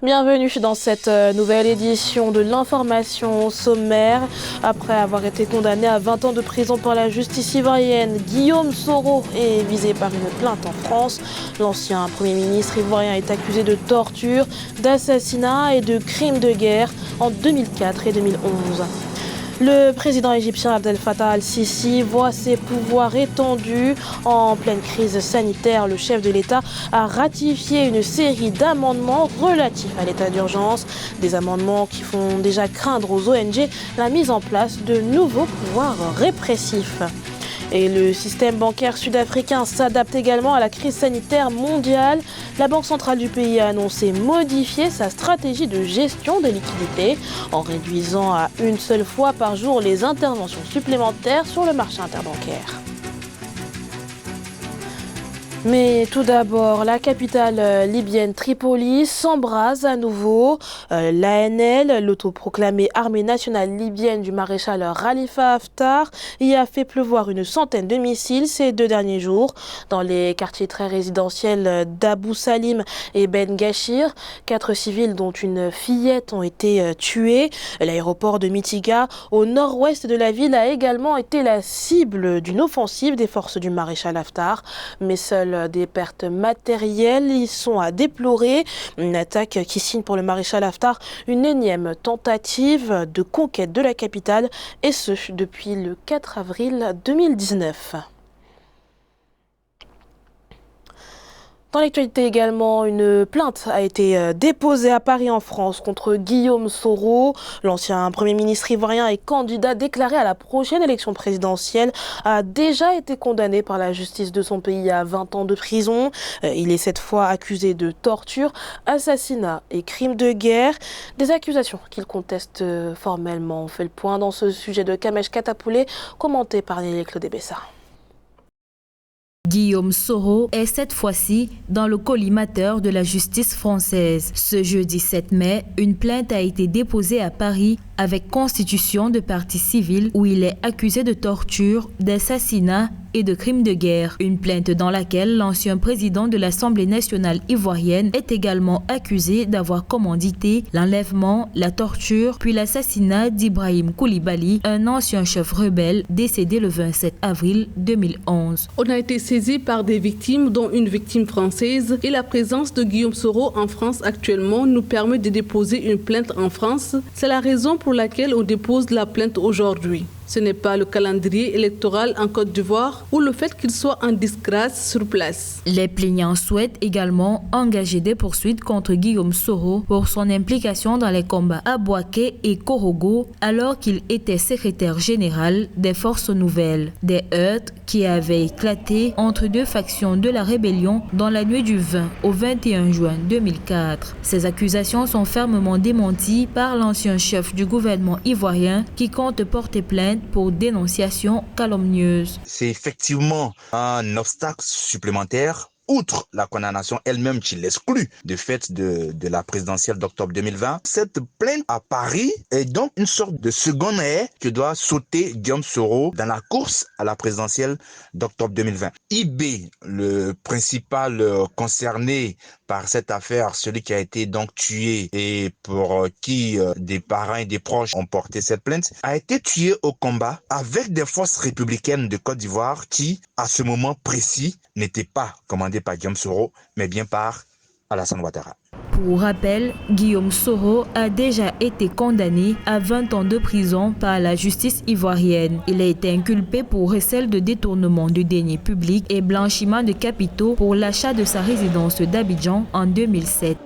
Bienvenue dans cette nouvelle édition de l'information sommaire. Après avoir été condamné à 20 ans de prison par la justice ivoirienne, Guillaume Soro est visé par une plainte en France. L'ancien Premier ministre ivoirien est accusé de torture, d'assassinat et de crimes de guerre en 2004 et 2011. Le président égyptien Abdel Fattah al-Sisi voit ses pouvoirs étendus. En pleine crise sanitaire, le chef de l'État a ratifié une série d'amendements relatifs à l'état d'urgence. Des amendements qui font déjà craindre aux ONG la mise en place de nouveaux pouvoirs répressifs. Et le système bancaire sud-africain s'adapte également à la crise sanitaire mondiale. La Banque centrale du pays a annoncé modifier sa stratégie de gestion des liquidités en réduisant à une seule fois par jour les interventions supplémentaires sur le marché interbancaire. Mais tout d'abord, la capitale libyenne Tripoli s'embrase à nouveau. L'ANL, l'autoproclamée armée nationale libyenne du maréchal Khalifa Haftar, y a fait pleuvoir une centaine de missiles ces 2 derniers jours dans les quartiers très résidentiels d'Abou Salim et Ben Gashir. 4 civils dont une fillette ont été tués. L'aéroport de Mitiga, au nord-ouest de la ville, a également été la cible d'une offensive des forces du maréchal Haftar. Mais seuls des pertes matérielles y sont à déplorer. Une attaque qui signe pour le maréchal Haftar une énième tentative de conquête de la capitale, et ce depuis le 4 avril 2019. Dans l'actualité également, une plainte a été déposée à Paris en France contre Guillaume Soro. L'ancien Premier ministre ivoirien et candidat déclaré à la prochaine élection présidentielle a déjà été condamné par la justice de son pays à 20 ans de prison. Il est cette fois accusé de torture, assassinat et crimes de guerre. Des accusations qu'il conteste formellement. On fait le point dans ce sujet de Kamesh Katapoulé, commenté par Nelly Claude-Bessa. Guillaume Soro est cette fois-ci dans le collimateur de la justice française. Ce jeudi 7 mai, une plainte a été déposée à Paris avec constitution de partie civile où il est accusé de torture, d'assassinat et de crimes de guerre. Une plainte dans laquelle l'ancien président de l'Assemblée nationale ivoirienne est également accusé d'avoir commandité l'enlèvement, la torture puis l'assassinat d'Ibrahim Koulibaly, un ancien chef rebelle décédé le 27 avril 2011. On a été saisi par des victimes, dont une victime française, et la présence de Guillaume Soro en France actuellement nous permet de déposer une plainte en France. C'est la raison pour laquelle on dépose la plainte aujourd'hui. Ce n'est pas le calendrier électoral en Côte d'Ivoire ou le fait qu'il soit en disgrâce sur place. Les plaignants souhaitent également engager des poursuites contre Guillaume Soro pour son implication dans les combats à Bouaké et Korogo alors qu'il était secrétaire général des Forces Nouvelles. Des heurts qui avaient éclaté entre 2 factions de la rébellion dans la nuit du 20 au 21 juin 2004. Ces accusations sont fermement démenties par l'ancien chef du gouvernement ivoirien qui compte porter plainte pour dénonciation calomnieuse. C'est effectivement un obstacle supplémentaire, outre la condamnation elle-même qui l'exclut de fait de la présidentielle d'octobre 2020. Cette plainte à Paris est donc une sorte de seconde haie que doit sauter Guillaume Soro dans la course à la présidentielle d'octobre 2020. IB, le principal concerné par cette affaire, celui qui a été donc tué et pour qui des parents et des proches ont porté cette plainte, a été tué au combat avec des forces républicaines de Côte d'Ivoire qui, à ce moment précis, n'étaient pas commandées par Guillaume Soro, mais bien par Alassane Ouattara. Pour rappel, Guillaume Soro a déjà été condamné à 20 ans de prison par la justice ivoirienne. Il a été inculpé pour recel de détournement de deniers publics et blanchiment de capitaux pour l'achat de sa résidence d'Abidjan en 2007.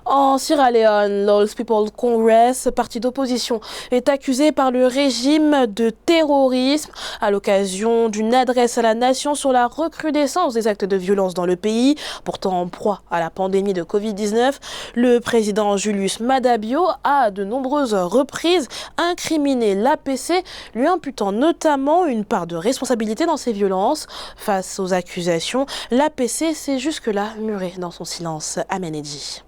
En Sierra Leone, l'All People Congress, parti d'opposition, est accusé par le régime de terrorisme à l'occasion d'une adresse à la nation sur la recrudescence des actes de violence dans le pays. Pourtant en proie à la pandémie de Covid-19, le président Julius Maada Bio a à de nombreuses reprises incriminé l'APC, lui imputant notamment une part de responsabilité dans ces violences. Face aux accusations, l'APC s'est jusque-là muré dans son silence. Amen Edji.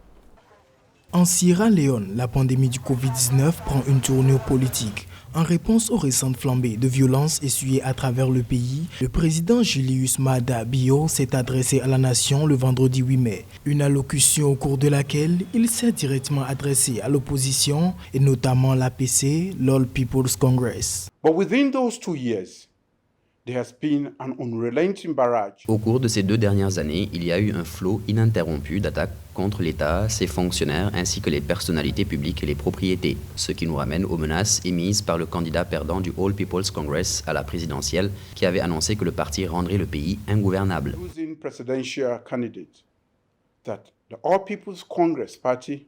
En Sierra Leone, la pandémie du Covid-19 prend une tournure politique. En réponse aux récentes flambées de violence essuyées à travers le pays, le président Julius Maada Bio s'est adressé à la nation le vendredi 8 mai. Une allocution au cours de laquelle il s'est directement adressé à l'opposition et notamment l'APC, l'All People's Congress. But within those 2 years, there has been an unrelenting barrage. Au cours de ces 2 dernières années, il y a eu un flot ininterrompu d'attaques contre l'État, ses fonctionnaires ainsi que les personnalités publiques et les propriétés, ce qui nous ramène aux menaces émises par le candidat perdant du All People's Congress à la présidentielle qui avait annoncé que le parti rendrait le pays ingouvernable. Losing presidential candidate that the All People's Congress Party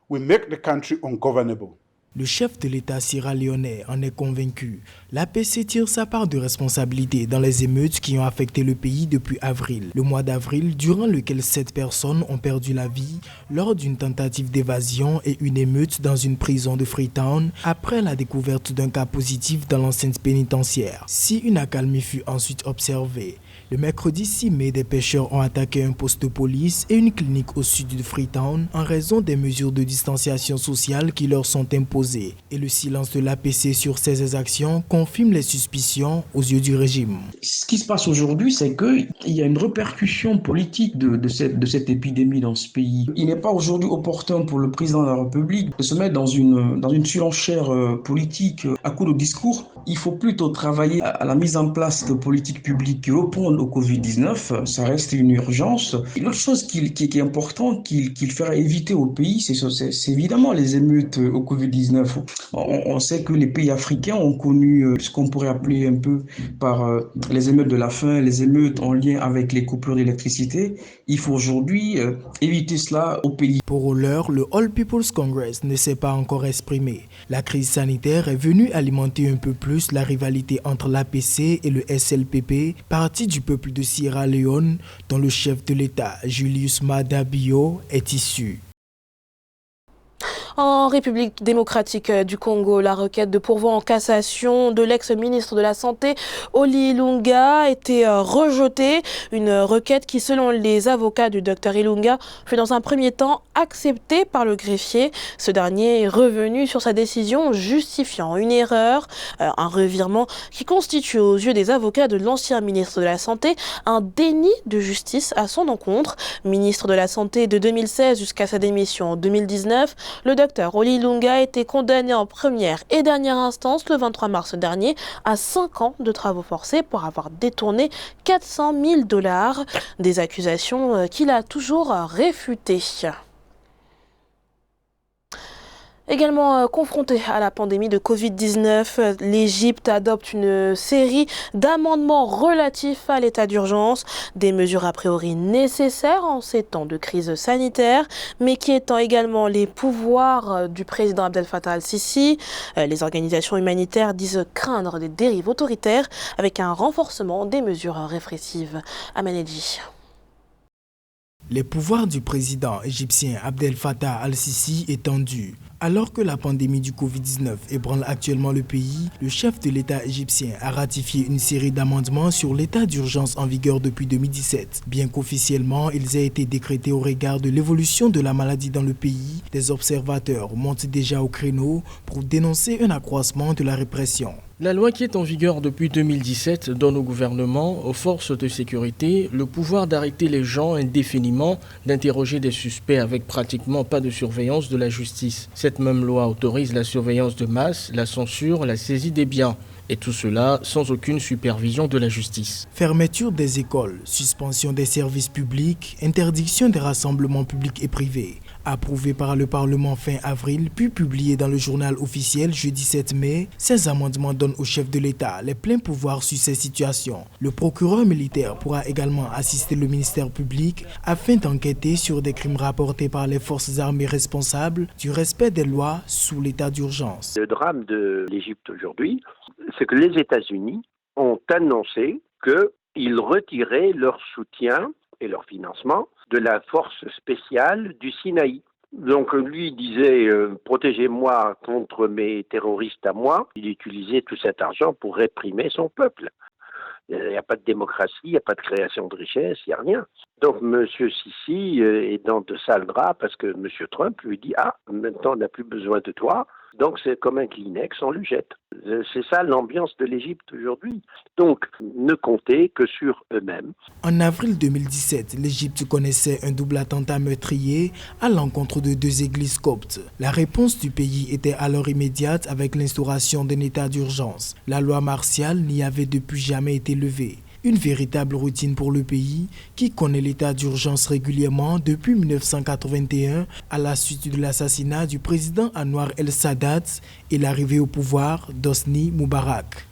will make the country ungovernable. Le chef de l'État sierra-léonais en est convaincu. L'APC tire sa part de responsabilité dans les émeutes qui ont affecté le pays depuis avril. Le mois d'avril, durant lequel 7 personnes ont perdu la vie lors d'une tentative d'évasion et une émeute dans une prison de Freetown après la découverte d'un cas positif dans l'enceinte pénitentiaire. Si une accalmie fut ensuite observée, le mercredi 6 mai, des pêcheurs ont attaqué un poste de police et une clinique au sud de Freetown en raison des mesures de distanciation sociale qui leur sont imposées. Et le silence de l'APC sur ces actions confirme les suspicions aux yeux du régime. Ce qui se passe aujourd'hui, c'est qu'il y a une répercussion politique de cette épidémie dans ce pays. Il n'est pas aujourd'hui opportun pour le président de la République de se mettre dans une surenchère politique à coup de discours. Il faut plutôt travailler à la mise en place de politiques publiques qui répondent au Covid-19, ça reste une urgence. Et l'autre chose qui est importante, qu'il fera éviter au pays, c'est évidemment les émeutes au Covid-19. On sait que les pays africains ont connu ce qu'on pourrait appeler un peu par les émeutes de la faim, les émeutes en lien avec les coupures d'électricité. Il faut aujourd'hui éviter cela au pays. Pour l'heure, le All People's Congress ne s'est pas encore exprimé. La crise sanitaire est venue alimenter un peu plus la rivalité entre l'APC et le SLPP, parti du peuple de Sierra Leone, dont le chef de l'État, Julius Maada Bio, est issu. En République démocratique du Congo, la requête de pourvoi en cassation de l'ex-ministre de la Santé, Oli Ilunga, a été rejetée. Une requête qui, selon les avocats du docteur Ilunga, fut dans un premier temps acceptée par le greffier. Ce dernier est revenu sur sa décision, justifiant une erreur, un revirement qui constitue aux yeux des avocats de l'ancien ministre de la Santé un déni de justice à son encontre. Ministre de la Santé de 2016 jusqu'à sa démission en 2019, le docteur Oli Ilunga a été condamné en première et dernière instance le 23 mars dernier à 5 ans de travaux forcés pour avoir détourné 400 000 $. Des accusations qu'il a toujours réfutées. Également confrontée à la pandémie de Covid-19, l'Égypte adopte une série d'amendements relatifs à l'état d'urgence, des mesures a priori nécessaires en ces temps de crise sanitaire, mais qui étend également les pouvoirs du président Abdel Fattah al-Sisi. Les organisations humanitaires disent craindre des dérives autoritaires avec un renforcement des mesures répressives. Amanedji. Les pouvoirs du président égyptien Abdel Fattah al-Sisi étendus. Alors que la pandémie du Covid-19 ébranle actuellement le pays, le chef de l'État égyptien a ratifié une série d'amendements sur l'état d'urgence en vigueur depuis 2017. Bien qu'officiellement, ils aient été décrétés au regard de l'évolution de la maladie dans le pays, des observateurs montent déjà au créneau pour dénoncer un accroissement de la répression. La loi qui est en vigueur depuis 2017 donne au gouvernement, aux forces de sécurité, le pouvoir d'arrêter les gens indéfiniment, d'interroger des suspects avec pratiquement pas de surveillance de la justice. Cette même loi autorise la surveillance de masse, la censure, la saisie des biens. Et tout cela sans aucune supervision de la justice. Fermeture des écoles, suspension des services publics, interdiction des rassemblements publics et privés. Approuvé par le Parlement fin avril, puis publié dans le journal officiel jeudi 7 mai, ces amendements donnent au chef de l'État les pleins pouvoirs sur ces situations. Le procureur militaire pourra également assister le ministère public afin d'enquêter sur des crimes rapportés par les forces armées responsables du respect des lois sous l'état d'urgence. Le drame de l'Égypte aujourd'hui, c'est que les États-Unis ont annoncé qu'ils retiraient leur soutien et leur financement de la force spéciale du Sinaï. Donc lui disait protégez-moi contre mes terroristes à moi. Il utilisait tout cet argent pour réprimer son peuple. Il n'y a pas de démocratie, il n'y a pas de création de richesse, il n'y a rien. Donc M. Sisi est dans de sales draps parce que M. Trump lui dit « Ah, maintenant on n'a plus besoin de toi ». Donc c'est comme un Kleenex, on lui jette. C'est ça l'ambiance de l'Égypte aujourd'hui. Donc ne comptez que sur eux-mêmes. En avril 2017, l'Égypte connaissait un double attentat meurtrier à l'encontre de 2 églises coptes. La réponse du pays était alors immédiate avec l'instauration d'un état d'urgence. La loi martiale n'y avait depuis jamais été levée. Une véritable routine pour le pays qui connaît l'état d'urgence régulièrement depuis 1981 à la suite de l'assassinat du président Anwar el-Sadat et l'arrivée au pouvoir d'Hosni Moubarak.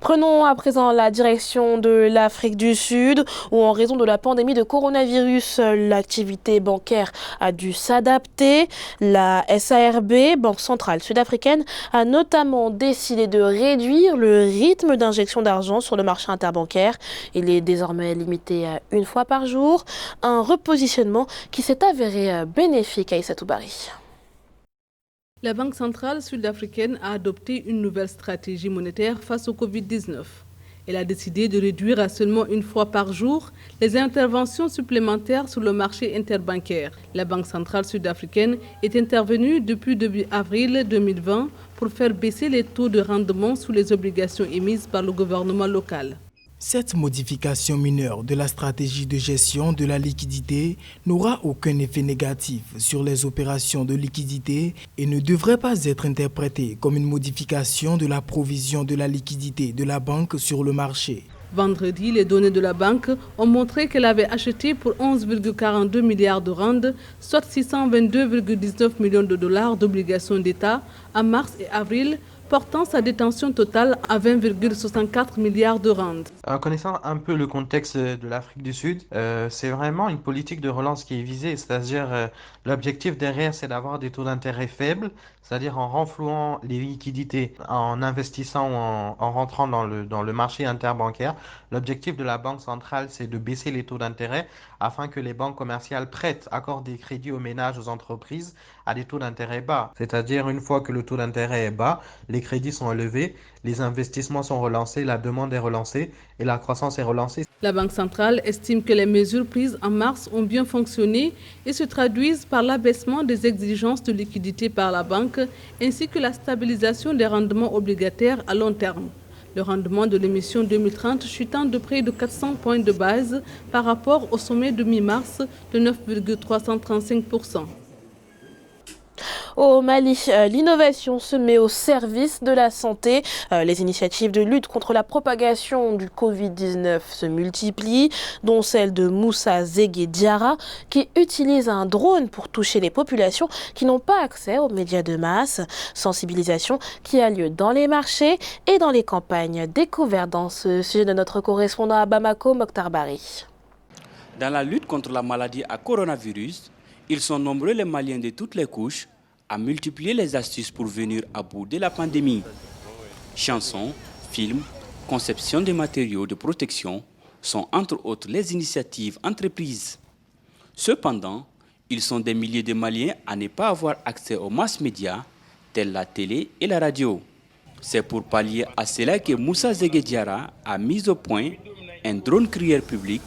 Prenons à présent la direction de l'Afrique du Sud où en raison de la pandémie de coronavirus, l'activité bancaire a dû s'adapter. La SARB, Banque centrale sud-africaine, a notamment décidé de réduire le rythme d'injection d'argent sur le marché interbancaire. Il est désormais limité à 1 fois par jour, un repositionnement qui s'est avéré bénéfique à Issa Toubari. La Banque centrale sud-africaine a adopté une nouvelle stratégie monétaire face au Covid-19. Elle a décidé de réduire à seulement 1 fois par jour les interventions supplémentaires sur le marché interbancaire. La Banque centrale sud-africaine est intervenue depuis début avril 2020 pour faire baisser les taux de rendement sous les obligations émises par le gouvernement local. Cette modification mineure de la stratégie de gestion de la liquidité n'aura aucun effet négatif sur les opérations de liquidité et ne devrait pas être interprétée comme une modification de la provision de la liquidité de la banque sur le marché. Vendredi, les données de la banque ont montré qu'elle avait acheté pour 11,42 milliards de rand, soit 622,19 millions de dollars d'obligations d'État en mars et avril, portant sa détention totale à 20,64 milliards de rand. En connaissant un peu le contexte de l'Afrique du Sud, c'est vraiment une politique de relance qui est visée, c'est-à-dire l'objectif derrière c'est d'avoir des taux d'intérêt faibles, c'est-à-dire en renflouant les liquidités, en investissant ou en rentrant dans le marché interbancaire. L'objectif de la Banque centrale c'est de baisser les taux d'intérêt afin que les banques commerciales prêtent, accordent des crédits aux ménages, aux entreprises à des taux d'intérêt bas. C'est-à-dire une fois que le taux d'intérêt est bas, les crédits sont élevés, les investissements sont relancés, la demande est relancée et la croissance est relancée. La Banque centrale estime que les mesures prises en mars ont bien fonctionné et se traduisent par l'abaissement des exigences de liquidité par la banque ainsi que la stabilisation des rendements obligataires à long terme. Le rendement de l'émission 2030 chutant de près de 400 points de base par rapport au sommet de mi-mars de 9,335%. Au Mali, l'innovation se met au service de la santé. Les initiatives de lutte contre la propagation du Covid-19 se multiplient, dont celle de Moussa Zegué Diarra, qui utilise un drone pour toucher les populations qui n'ont pas accès aux médias de masse. Sensibilisation qui a lieu dans les marchés et dans les campagnes. Découverte dans ce sujet de notre correspondant à Bamako, Mokhtar Bari. Dans la lutte contre la maladie à coronavirus, ils sont nombreux les Maliens de toutes les couches à multiplier les astuces pour venir à bout de la pandémie. Chansons, films, conception des matériaux de protection sont entre autres les initiatives entreprises. Cependant, ils sont des milliers de Maliens à ne pas avoir accès aux mass médias tels la télé et la radio. C'est pour pallier à cela que Moussa Zegué Diarra a mis au point un drone crieur public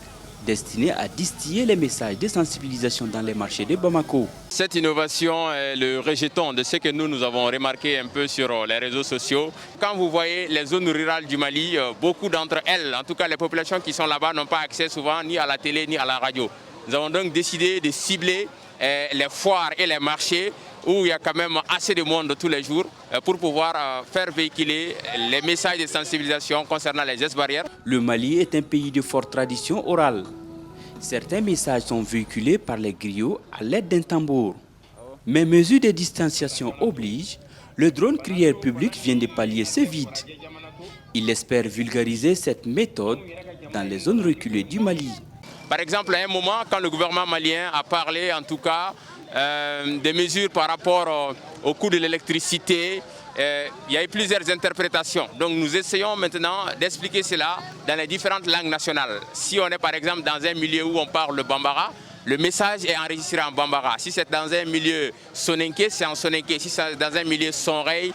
destiné à distiller les messages de sensibilisation dans les marchés de Bamako. Cette innovation est le rejeton de ce que nous avons remarqué un peu sur les réseaux sociaux. Quand vous voyez les zones rurales du Mali, beaucoup d'entre elles, en tout cas les populations qui sont là-bas, n'ont pas accès souvent ni à la télé ni à la radio. Nous avons donc décidé de cibler les foires et les marchés où il y a quand même assez de monde tous les jours pour pouvoir faire véhiculer les messages de sensibilisation concernant les gestes barrières. Le Mali est un pays de forte tradition orale. Certains messages sont véhiculés par les griots à l'aide d'un tambour. Mais mesures de distanciation obligent, le drone crieur public vient de pallier ce vide. Il espère vulgariser cette méthode dans les zones reculées du Mali. Par exemple, à un moment, quand le gouvernement malien a parlé en tout cas des mesures par rapport au coût de l'électricité, il y a eu plusieurs interprétations. Donc nous essayons maintenant d'expliquer cela dans les différentes langues nationales. Si on est par exemple dans un milieu où on parle le bambara, le message est enregistré en bambara. Si c'est dans un milieu soninké, c'est en soninké. Si c'est dans un milieu sonrei,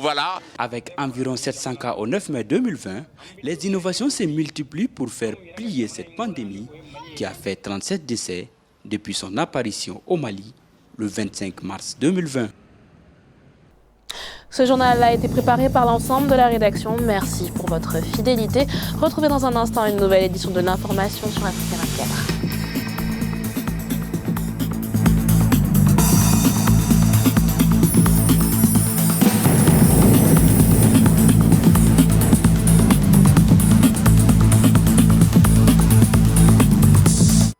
voilà. Avec environ 700 cas au 9 mai 2020, les innovations se multiplient pour faire plier cette pandémie qui a fait 37 décès depuis son apparition au Mali le 25 mars 2020. Ce journal a été préparé par l'ensemble de la rédaction. Merci pour votre fidélité. Retrouvez dans un instant une nouvelle édition de l'information sur Africa 24.